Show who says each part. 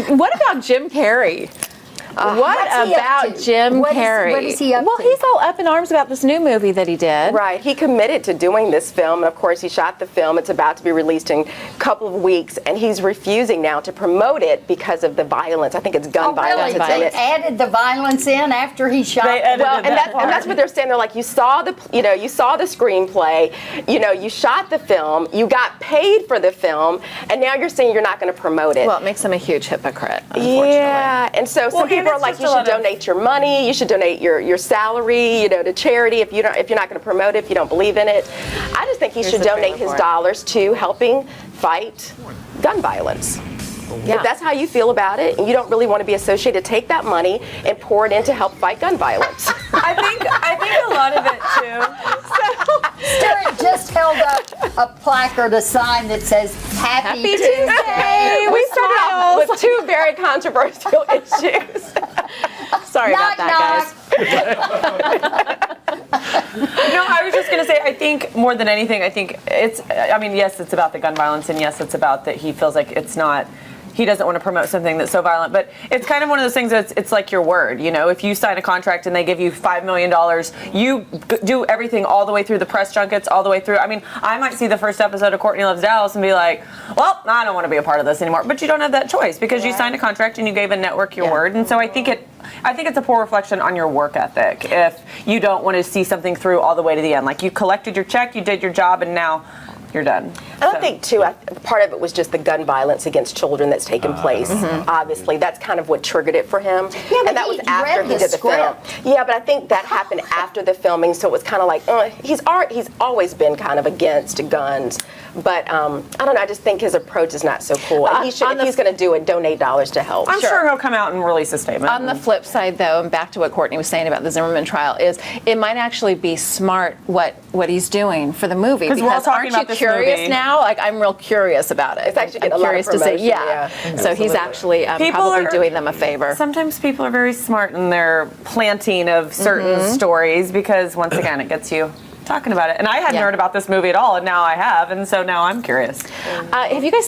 Speaker 1: What about Jim Carey? What about Jim Carey?
Speaker 2: What is he up to?
Speaker 1: Well, he's all up in arms about this new movie that he did.
Speaker 3: Right. He committed to doing this film. And of course, he shot the film. It's about to be released in a couple of weeks. And he's refusing now to promote it because of the violence. I think it's gun violence.
Speaker 2: Really? They added the violence in after he shot.
Speaker 3: And that's what they're saying. They're like, you saw the screenplay. You shot the film. You got paid for the film. And now you're saying you're not going to promote it.
Speaker 1: Well, it makes him a huge hypocrite, unfortunately.
Speaker 3: Yeah. And so some people are like, you should donate your money, you should donate your salary, to charity if you're not going to promote it, if you don't believe in it. I just think he should donate his dollars to helping fight gun violence. Yeah. If that's how you feel about it, and you don't really want to be associated, take that money and pour it in to help fight gun violence.
Speaker 4: I think a lot of it too.
Speaker 2: Stuart just held up a placard, a sign that says "Happy Tuesday."
Speaker 3: We started off with two very controversial issues.
Speaker 1: Sorry about that, guys.
Speaker 4: No, I was just going to say, I think more than anything, yes, it's about the gun violence, and yes, it's about that he feels like he doesn't want to promote something that's so violent, but it's kind of one of those things that it's like your word. If you sign a contract and they give you $5 million, you do everything all the way through the press junkets, all the way through. I mean, I might see the first episode of Courtney Loves Dallas and be like, well, I don't want to be a part of this anymore. But you don't have that choice because you signed a contract and you gave a network your word. And so I think it's a poor reflection on your work ethic if you don't want to see something through all the way to the end. Like, you collected your check, you did your job, and now you're done.
Speaker 3: I think, too, part of it was just the gun violence against children that's taken place. Obviously, that's kind of what triggered it for him.
Speaker 2: Yeah,
Speaker 3: and that was after he did the film. Yeah, but I think that happened after the filming, so it was kind of like, he's always been kind of against guns. But I don't know, I just think his approach is not so cool. And if he's going to do it, donate dollars to help.
Speaker 4: I'm sure he'll come out and release a statement.
Speaker 1: On the flip side, though, and back to what Courtney was saying about the Zimmerman trial, is it might actually be smart what he's doing for the movie.
Speaker 4: Because we're all talking
Speaker 1: aren't
Speaker 4: about
Speaker 1: you
Speaker 4: this
Speaker 1: curious
Speaker 4: movie
Speaker 1: now? Like, I'm real curious about it.
Speaker 3: It's actually getting
Speaker 1: I'm
Speaker 3: a lot
Speaker 1: curious
Speaker 3: of
Speaker 1: to say,
Speaker 3: promotion,
Speaker 1: So he's actually probably doing them a favor.
Speaker 4: Sometimes people are very smart in their planting of certain stories because, once again, it gets you talking about it. And I hadn't heard about this movie at all, and now I have, and so now I'm curious.
Speaker 1: Have you guys